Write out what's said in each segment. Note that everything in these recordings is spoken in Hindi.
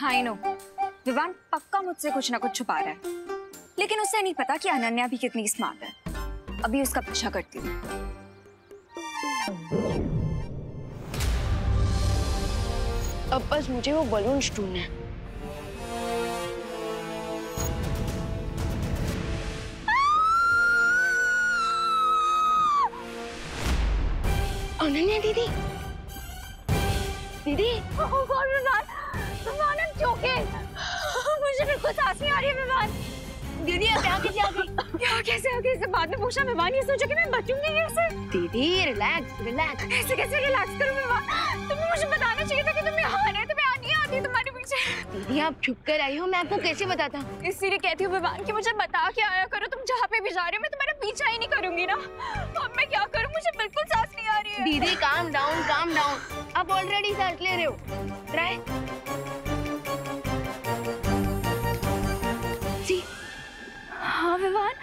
आई नो विवान पक्का मुझसे कुछ ना कुछ छुपा रहा है, लेकिन उसे नहीं पता कि अनन्या भी कितनी स्मार्ट है। अभी उसका पीछा करती हूँ। अब बस मुझे वो बलून्स ढूंढना है। अनन्या दीदी, दीदी। मुझे बिल्कुल सांस नहीं आ रही है विवान। दीदी आप यहाँ कैसे आ गई? क्या कैसे आ गई? इसे बाद में पूछा विवान, ये सोचा कि मैं बचूंगी कैसे? दीदी रिलैक्स रिलैक्स। ऐसे कैसे रिलैक्स करूं विवान? तुम्हें मुझे बताना चाहिए था कि तुम यहाँ आ रहे, तुम्हें आनी आती तुम्हारे पीछे। दीदी आप छुप कर आई हो, मैं आपको कैसे बताता? इसीलिए कहती हूँ विवान कि मुझे बता के आया करो, तुम जहाँ पे भी जा रहे हो मैं तुम्हारा पीछा ही नहीं करूंगी ना। अब मैं क्या करूँ, मुझे बिल्कुल सांस नहीं आ रही है। दीदी काम डाउन काम डाउन, आप ऑलरेडी सांस ले रहे हो। ट्राई। हाँ विवान,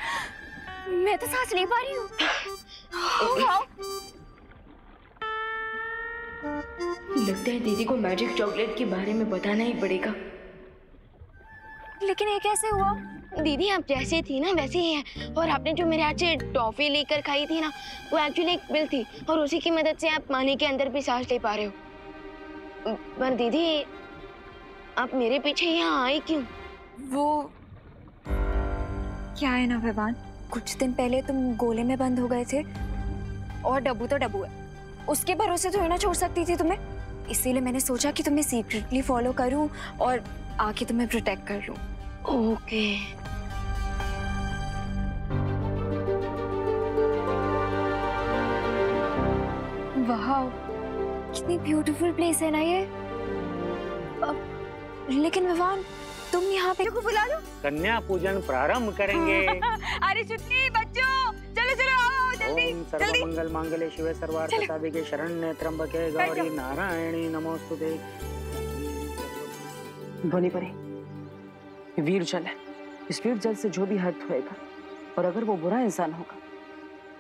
मैं तो सांस नहीं पा रही हूँ। लगता है दीदी को मैजिक चॉकलेट के बारे में बताना ही पड़ेगा। लेकिन ये कैसे हुआ? दीदी आप जैसे थी ना वैसे ही है, और आपने जो मेरे हाथ से टॉफी लेकर खाई थी ना, वो एक्चुअली एक पिल थी, और उसी की मदद से आप पानी के अंदर भी सांस ले पा रहे हो। पर दीदी आप मेरे पीछे यहाँ आए क्यों? वो क्या है ना विवान, कुछ दिन पहले तुम गोले में बंद हो गए थे, और डब्बू तो डब्बू है, उसके भरोसे तो ना छोड़ सकती थी तुम्हें। इसीलिए मैंने सोचा कि तुम्हें सीक्रेटली फॉलो करूं और आके तुम्हें प्रोटेक्ट कर लूं। ओके। वाह, कितनी ब्यूटीफुल प्लेस है ना ये। लेकिन विवान तुम यहाँ पे को बुला लो। कन्या पूजन प्रारंभ करेंगे। अरे चुटनी बच्चों, चलो चलो आओ जल्दी जल्दी। सर्वमंगल मांगल्ये शिवे सर्वार्थ साधिके शरण्ये त्र्यंबके गौरी नारायणी नमोस्तुते। ध्वनि परे, वीर जल है, इस वीर जल से जो भी हर्ट होएगा, और अगर वो बुरा इंसान होगा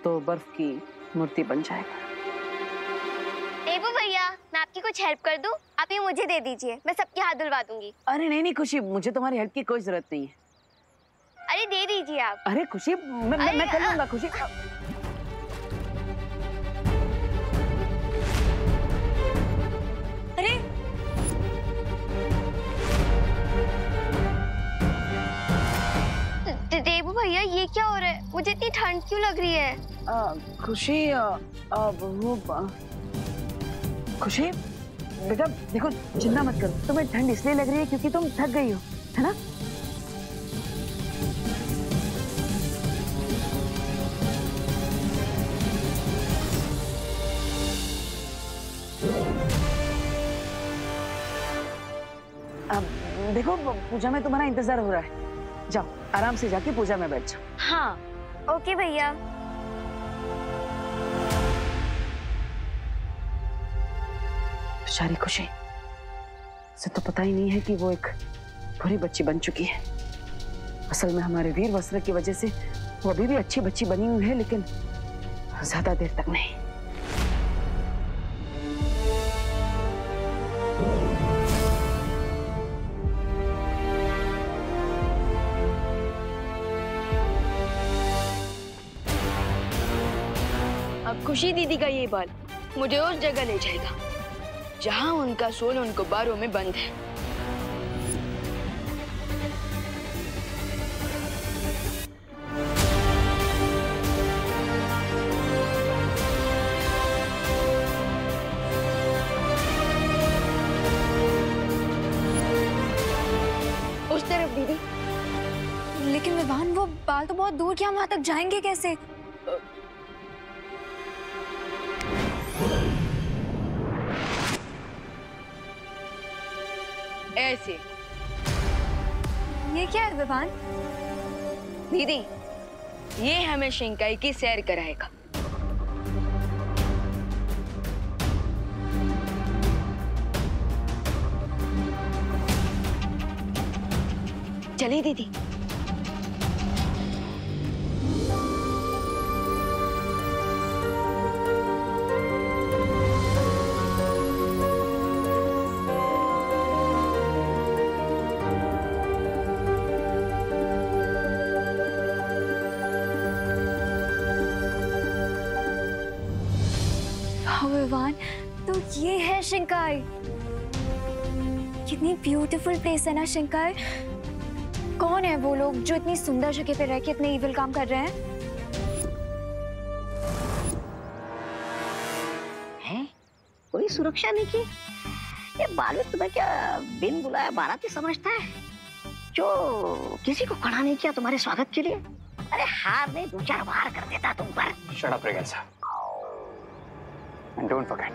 तो बर्फ की मूर्ति बन जाएगा। देवू भैया, मैं आपकी कुछ हेल्प कर दूं? आप ये मुझे दे दीजिए, मैं सबके हाथ धुलवा दूंगी। अरे नहीं नहीं खुशी, मुझे तुम्हारी हेल्प की कोई जरूरत नहीं है। अरे दे दीजिए आप। अरे खुशी, मैं कर लूंगा खुशी। अरे देवू भैया ये क्या हो रहा है? मुझे इतनी ठंड क्यों लग रही है? खुशी खुशी बेटा देखो, चिंता मत करो, तुम्हें ठंड इसलिए लग रही है क्योंकि तुम थक गई हो, है ना? अब देखो पूजा में तुम्हारा इंतजार हो रहा है, जाओ आराम से जाके पूजा में बैठ जाओ। हाँ ओके भैया। बेचारी खुशी, इसे तो पता ही नहीं है कि वो एक बुरी बच्ची बन चुकी है। असल में हमारे वीर वस्त्र की वजह से वो अभी भी अच्छी बच्ची बनी हुई है, लेकिन ज्यादा देर तक नहीं। अब खुशी दीदी का ये बाल मुझे उस जगह ले जाएगा जहां उनका सोल उनको बारों में बंद है। उस तरफ दीदी। लेकिन विवान वो बाल तो बहुत दूर, क्या वहां तक जाएंगे कैसे? ऐसे। ये क्या है विवान? दीदी ये हमें शिंकाई की सैर कराएगा। चलिए दीदी। वाह विवान, तो ये है शिंकाई। कितनी ब्यूटीफुल प्लेस है ना शिंकाई। कौन है वो लोग जो इतनी सुंदर जगह पे रह के इतने इविल काम कर रहे हैं? कोई सुरक्षा नहीं की? ये बालू तुम्हें क्या बिन बुलाया बाराती समझता है, जो किसी को खड़ा नहीं किया तुम्हारे स्वागत के लिए? अरे हार ने 2-4 बार कर देता तुम पर। Shut up, Regensa. And don't forget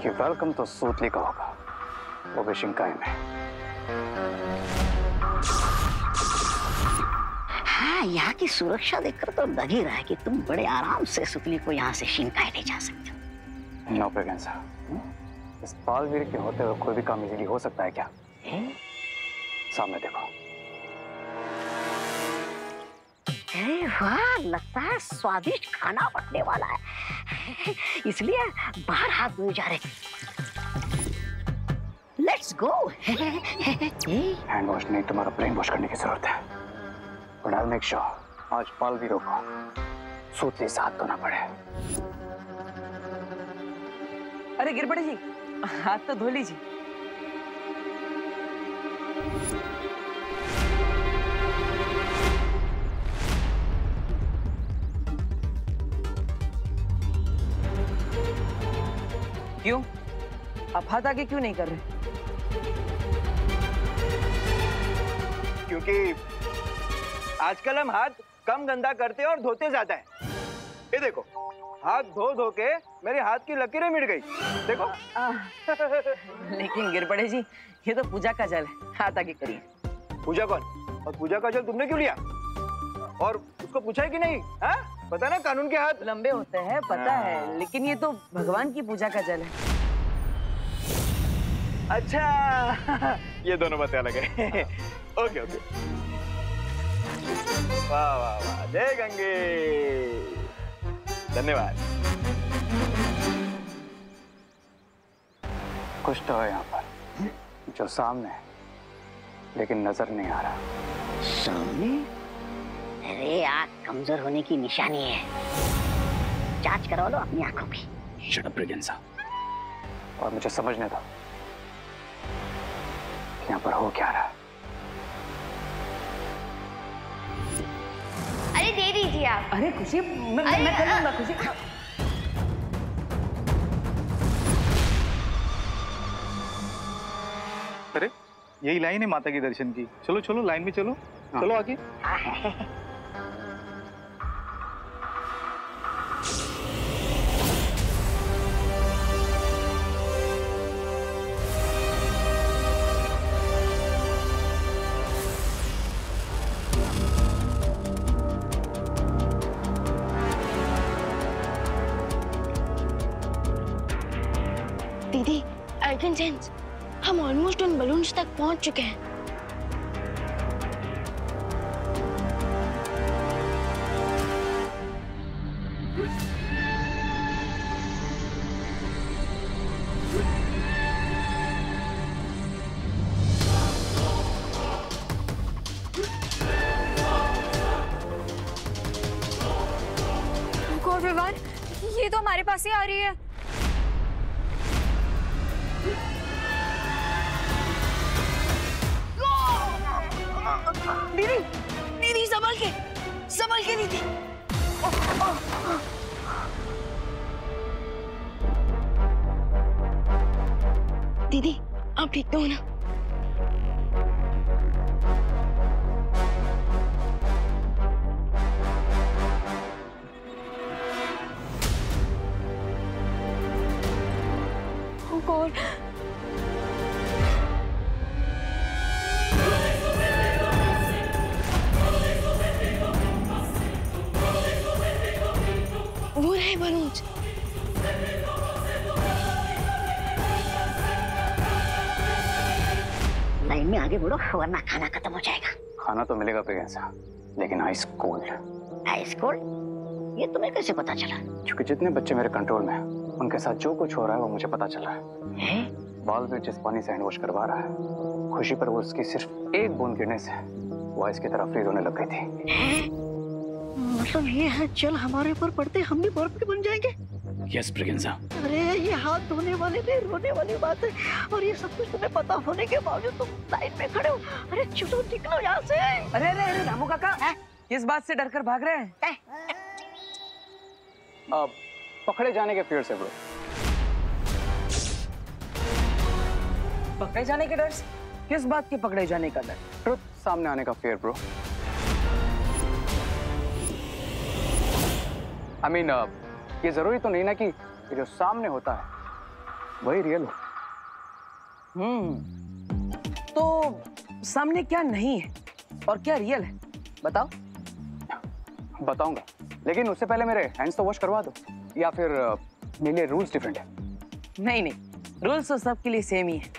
कि वेलकम तो सूतली का होगा, वो भी शिंकाई में। हाँ, यहाँ की सुरक्षा देखकर तो लग ही रहा है कि तुम बड़े आराम से सुतली को यहाँ से शिंकाई ले जा सकते हो। नो प्रेगेंसा, इस बालवीर के होते हुए कोई भी काम इजीली हो सकता है क्या? सामने देखो। अरे वाह, लगता है स्वादिष्ट खाना बनने वाला है, इसलिए बाहर हाथ धोए जा रहे। Let's go. हैंड वॉश नहीं, तुम्हारा ब्रेन वॉश करने की जरूरत है। But I will make sure आज बालवीरों को सूतली से हाथ धोना पड़े। अरे गिरबड़े जी, हाथ तो धो लीजिए। क्यों? आप हाथ आगे क्यों नहीं कर रहे? क्योंकि आजकल हम हाथ कम गंदा करते हैं और धोते ज्यादा है। ये देखो, हाथ धो धो के मेरे हाथ की लकीरें मिट गई। देखो। लेकिन गिरबड़े जी, ये तो पूजा का जल है, हाथ आगे करिए। पूजा कौन? और पूजा का जल तुमने क्यों लिया? और उसको पूछा है कि नहीं? हाँ? पता ना कानून के हाथ लंबे होते हैं, पता है, लेकिन ये तो भगवान की पूजा का जल है। अच्छा, ये दोनों बातें अलग है। Okay okay. वाह वाह वाह, जय गंगे। धन्यवाद। कुछ तो है यहाँ पर जो सामने है, लेकिन नजर नहीं आ रहा। सामने? अरे आँख कमजोर होने की निशानी है, जांच करवा लो अपनी आंखों की। Shut up, Regensa. और मुझे समझने दो कि यहाँ पर हो क्या रहा है। अरे दे दीजिए आप। अरे खुशी, मैं कर लूंगा खुशी। अरे यही लाइन है माता के दर्शन की। चलो चलो लाइन में चलो। चलो आगे। दीदी, आई कैन सेंस हम ऑलमोस्ट उन बलून्स तक पहुंच चुके हैं। गॉड विवान, ये तो हमारे पास ही आ रही है। दीदी, दीदी संभल के दीदी। दीदी, आप ठीक तो हो ना? Oh God. वो रहे बलून्स। लाइन में आगे बढ़ो वरना खाना खत्म हो जाएगा। खाना तो मिलेगा प्रेगेंसा, लेकिन आइस कोल्ड। Ice cold? ये तुम्हें कैसे पता चला? क्योंकि जितने बच्चे मेरे कंट्रोल में हैं, उनके साथ जो कुछ हो रहा है वो मुझे पता चल रहा है। बालवीर जिस पानी से हैंड वॉश करवा रहा है, खुशी पर वो उसकी सिर्फ एक बूंद गिरने से वो आइस की तरफ फ्रीज होने लग गई थी। मतलब ये है जल हमारे ऊपर पड़ते हम भी बर्फ के बन जाएंगे? यस ब्रिगेंजा। अरे ये हाथ धोने वाले में रोने वाली बात है, और ये सब कुछ तुम्हें पता होने के बावजूद तुम लाइन में खड़े हो। अरे चलो निकलो यहाँ से। अरे अरे अरे रामू काका, किस बात से डरकर भाग रहे हैं? पकड़े जाने के फियर से ब्रो। पकड़े जाने के डर से? किस बात के पकड़े जाने का डर? ट्रुथ सामने आने का फियर ब्रो। आई मीन ये जरूरी तो नहीं ना कि ये जो सामने होता है वही रियल हो। तो सामने क्या नहीं है और क्या रियल है, बताओ। बताऊंगा, लेकिन उससे पहले मेरे हैंड्स तो वॉश करवा दो, या फिर मेरे लिए रूल्स डिफरेंट है? नहीं नहीं, रूल्स तो सबके लिए सेम ही है।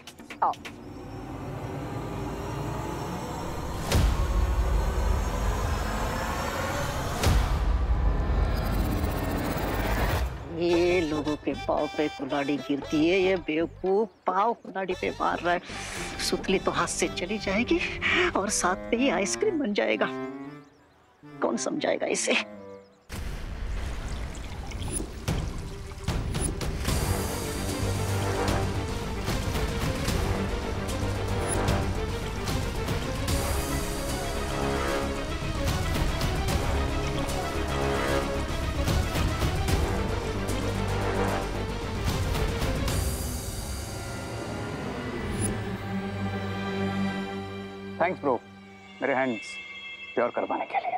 आओ। ये लोगों के पाँव पे कुल्हाड़ी गिरती है, ये बेवकूफ पाँव कुल्हाड़ी पे मार रहा है। सुतली तो हाथ से चली जाएगी और साथ पे ही आइसक्रीम बन जाएगा। कौन समझाएगा इसे? थैंक्स ब्रो, मेरे हैंड्स प्योर करवाने के लिए।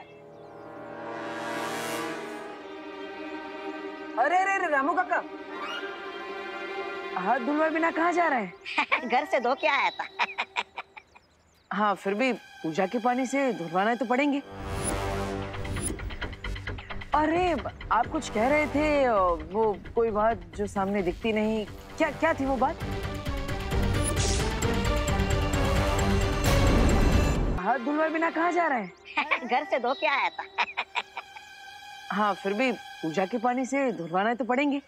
अरे अरे अरे रामू काका, हाथ धुलवाए बिना कहाँ जा रहे हैं? घर से धो के आया था। हाँ, फिर भी पूजा के पानी से धुलवाना तो पड़ेंगे। अरे आप कुछ कह रहे थे, वो कोई बात जो सामने दिखती नहीं, क्या क्या थी वो बात? हाथ धुलवाए बिना कहाँ जा रहे हैं? घर से धो के आया था। हाँ, फिर भी पूजा के पानी से धुलवाना तो पड़ेंगे।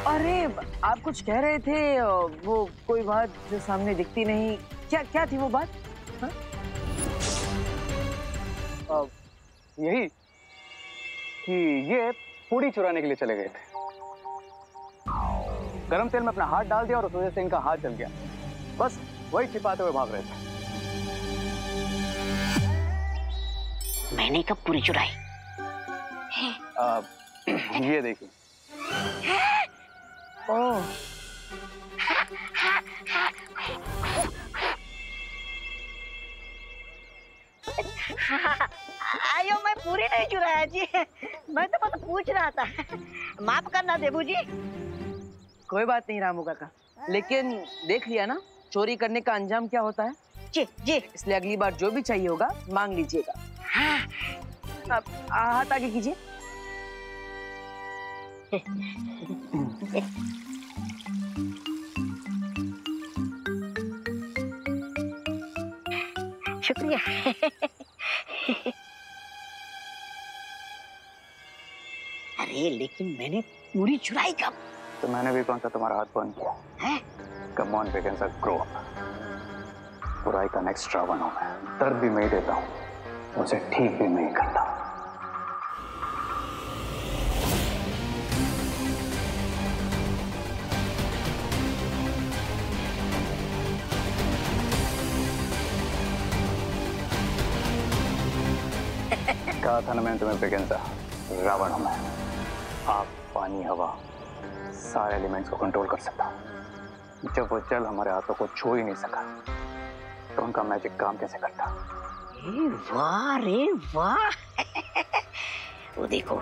अरे आप कुछ कह रहे थे, वो कोई बात जो सामने दिखती नहीं, क्या क्या थी वो बात? हाँ? यही कि ये पूरी चुराने के लिए चले गए थे। गरम तेल में अपना हाथ डाल दिया और उस वजह से इनका हाथ जल गया। बस वही छिपाते हुए भाग रहे थे। मैंने कब पूरी चुराई? ये देखिए। ओह, आयो, मैं पूरी नहीं चुराया जी, मैं तो बस पूछ रहा था। माफ करना देबू जी। कोई बात नहीं रामू काका, लेकिन देख लिया ना चोरी करने का अंजाम क्या होता है। जी जी। इसलिए अगली बार जो भी चाहिए होगा मांग लीजिएगा। हाँ। अब हाथ आगे कीजिए। शुक्रिया। अरे लेकिन मैंने पूरी चुराई कब? तो मैंने भी कौन सा तुम्हारा हाथ बंद किया है? Come on Braganza, grow up. बुराई का नेक्स्ट रावण हूं मैं। दर्द भी मैं ही देता हूं, उसे ठीक भी मैं ही करता हूं। कहा था ना मैंने तुम्हें ब्रिगेंजा, रावण हूं मैं। आग, पानी, हवा, सारे एलिमेंट्स को कंट्रोल कर सकता हूं। जब वो जल हमारे हाथों को छू ही नहीं सका, तो उनका मैजिक काम कैसे करता? वाह रे वाह। वो देखो,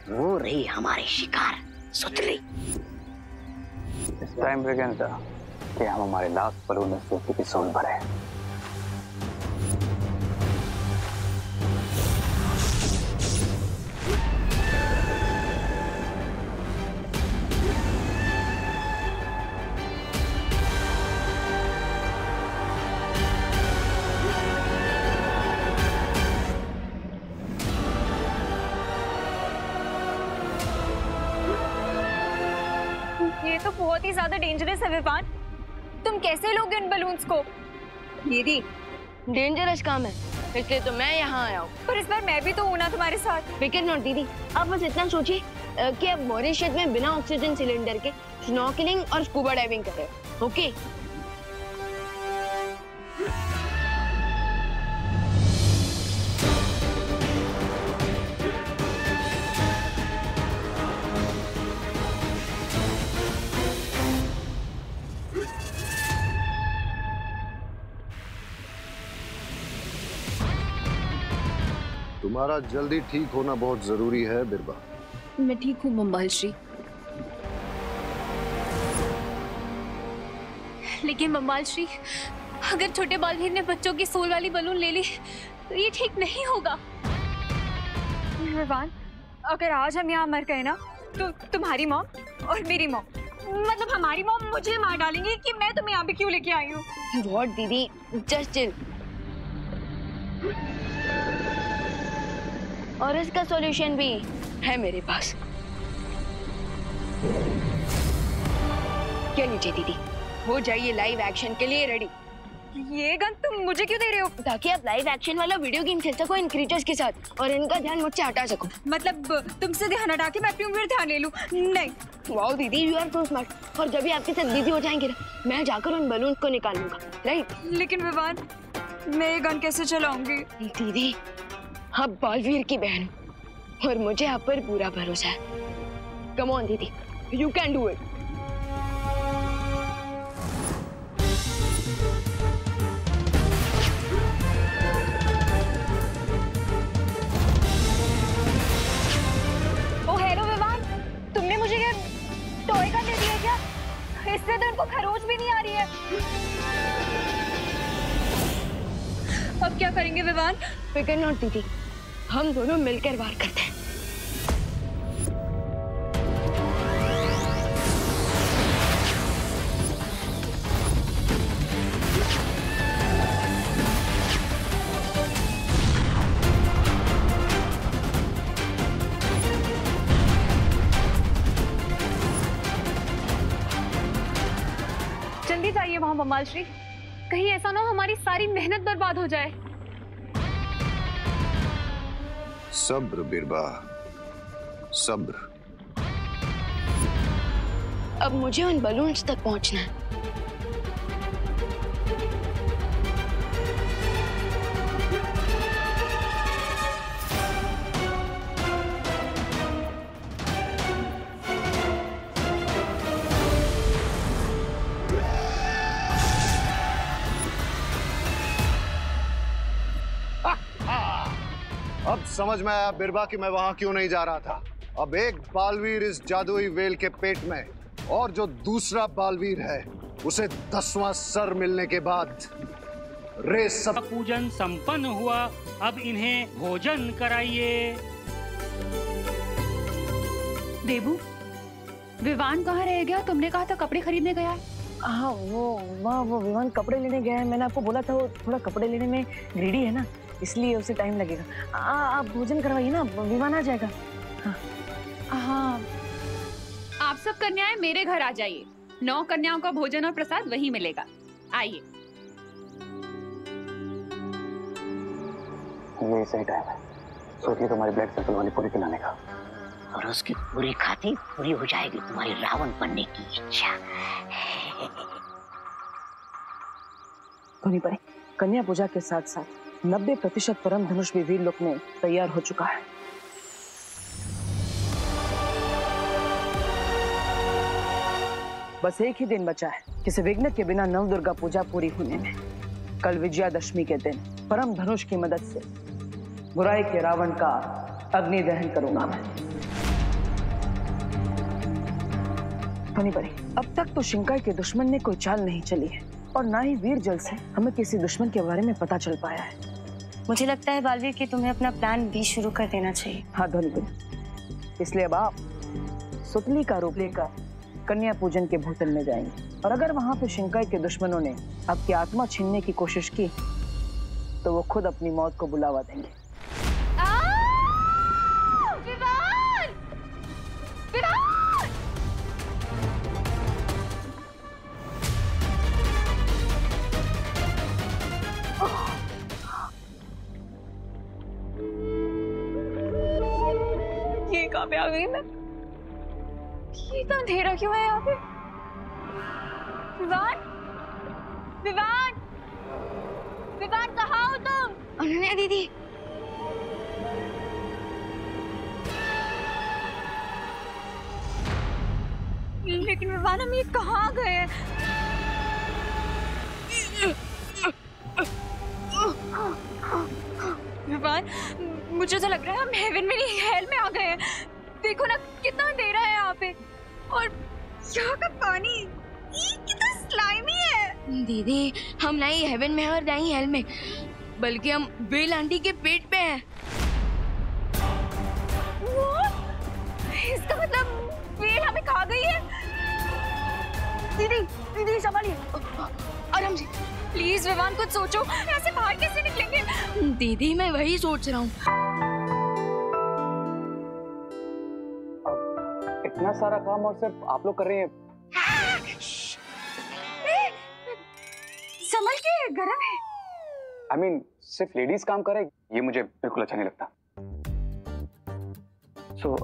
वो रही हमारी शिकार सुतली। इस टाइम ब्रिगेंजा कि हम हमारे लास्ट पलों में सूफी की सोल भरे। ये तो बहुत ही ज्यादा डेंजरस है विवान। तुम कैसे लोगे इन बलून्स को? दीदी, डेंजरस काम है, इसलिए तो मैं यहाँ आया हूँ। पर इस बार मैं भी तो हूं ना तुम्हारे साथ। फिक्र नॉट दीदी, आप बस इतना सोचिए कि आप मॉरिशस में बिना ऑक्सीजन सिलेंडर के स्नॉर्कलिंग और स्कूबा डाइविंग कर रहे हो। ओके? तुम्हारा जल्दी ठीक होना बहुत जरूरी है बिरबा। मैं ठीक हूँ मम्बाल श्री, लेकिन मम्बाल श्री, अगर छोटे बालवीर ने बच्चों की सोल वाली बलून ले ली तो ये ठीक नहीं होगा। विवान, अगर आज हम यहाँ मर गए ना तो तुम्हारी मॉम और मेरी मॉम, मतलब हमारी मॉम मुझे मार डालेंगी कि मैं तुम्हें यहाँ पे क्यों लेके आई हूँ। व्हाट दीदी, जस्ट चिल। और इसका सॉल्यूशन भी है मेरे पास। क्या लीजिए दीदी, हो जाइए लाइव एक्शन के लिए रेडी। ये गन तुम मुझे क्यों दे रहे हो? ताकि आप लाइव एक्शन वाला वीडियो गेम खेल सको इन क्रीचर्स के साथ और इनका ध्यान मुझसे हटा सको। मतलब तुमसे ध्यान हटा के मैं अपने ऊपर ध्यान ले लूं? नहीं। वाओ दीदी, यू आर सो स्मार्ट। और जब भी आपके साथ बिजी हो जाएंगे ना, मैं जाकर उन बलून्स को निकालूंगा, राइट? लेकिन विवान, मैं ये गन कैसे चलाऊंगी? दीदी, आप बालवीर की बहन हो और मुझे आप पर पूरा भरोसा है। कम ऑन दीदी, you can do it. Oh hello Vivaan, तुमने मुझे ये टॉय गन दे दिया क्या? इससे तो इनको खरोच भी नहीं आ रही है। अब क्या करेंगे विवान? फिकर नॉट दीदी, हम दोनों मिलकर वार करते हैं। जल्दी जाइए वहां मम्बाल श्री, कहीं ऐसा ना हो हमारी सारी मेहनत बर्बाद हो जाए। सब्र बिरबा, सब्र। अब मुझे उन बलून्स तक पहुंचना है। अब समझ में आया बिरबा कि मैं वहां क्यों नहीं जा रहा था। अब एक बालवीर इस जादुई वेल के पेट में और जो दूसरा बालवीर है उसे 10वां सर मिलने के बाद रेस सब पूजन संपन्न हुआ। अब इन्हें भोजन कराइए। देबू, विवान कहाँ रह गया? तुमने कहा था कपड़े खरीदने गया है। हाँ, वो विमान कपड़े लेने गया है। मैंने आपको बोला था वो थोड़ा कपड़े लेने में ग्रीडी है ना, इसलिए उसे टाइम लगेगा। आप भोजन करवाइए ना, विमान आ जाएगा। हाँ, आप सब कन्याएं मेरे घर आ जाइए। 9 कन्याओं का भोजन और प्रसाद वहीं मिलेगा। आइए। ये सही टाइम है सोचिए तुम्हारी ब्लड सर्कल वाली पूरी पिलाने का। और उसकी पूरी खाती पूरी हो जाएगी तुम्हारी रावण बनने की इच्छा। धोनी परे, कन्या पूजा के साथ साथ 90% परम धनुष भी वीर लोक में तैयार हो चुका है। बस एक ही दिन बचा है किसी विघ्न के बिना नवदुर्गा पूजा पूरी होने में। कल विजयादशमी के दिन परम धनुष की मदद से बुराई के रावण का अग्नि दहन करूंगा मैं। धोनी परे, अब तक तो शिंकाई के दुश्मन ने कोई चाल नहीं चली है और ना ही वीर जल से हमें किसी दुश्मन के बारे में पता चल पाया है। मुझे लगता है बालवीर कि तुम्हें अपना प्लान भी शुरू कर देना चाहिए। हाँ धोनी परे, इसलिए अब आप सुतली का रूप लेकर कन्या पूजन के भूतल में जाएंगे और अगर वहां पे शिंकाई के दुश्मनों ने आपकी आत्मा छीनने की कोशिश की तो वो खुद अपनी मौत को बुलावा देंगे। यहाँ पे आ गई मैं? ये इतना अंधेरा क्यों है यहाँ पे? विवान, विवान, विवान कहाँ हो तुम? अनन्या दीदी, लेकिन विवान हम ये कहाँ गए? विवान, मुझे तो लग रहा है हम हेवन में नहीं हेल में आ गए हैं। देखो ना कितना अंधेरा है यहाँ पे, और यहाँ का पानी कितना स्लाइमी है। दीदी हम ना ही हेवन में हैं और ना ही हेल में, बल्कि हम वेल आंटी के पेट पे हैं। इसका मतलब वेल हमें खा गई है। दीदी दीदी संभालिए, आराम से। प्लीज विवान कुछ सोचो, ऐसे बाहर कैसे निकलेंगे? दीदी मैं वही सोच रहा हूँ। इतना सारा काम और सिर्फ आप लोग कर रही हैं। संभल के, गरम है। I mean, सिर्फ लेडीज काम करे ये मुझे बिल्कुल अच्छा नहीं लगता।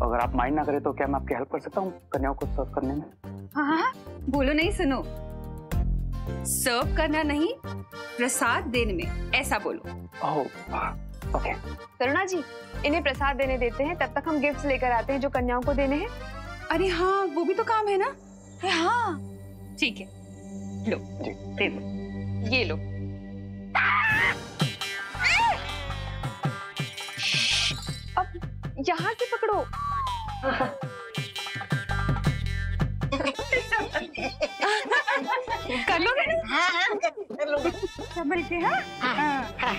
अगर आप माइंड ना करें तो क्या मैं आपकी हेल्प कर सकता हूँ कन्याओं को सर्व करने में? हाँ, बोलो नहीं, सुनो। सर्व करना नहीं, प्रसाद देने में, ऐसा बोलो। ओह, ओके। करुणा जी, इन्हें प्रसाद देने देते हैं, तब तक हम गिफ्ट्स लेकर आते हैं जो कन्याओं को देने हैं। अरे हाँ, वो भी तो काम है ना। हाँ ठीक है, लो जी दे दो, ये लो। अब यहाँ से पकड़ो। कर लोगे ना? हाँ, कर लोगे। संभल के। हाँ।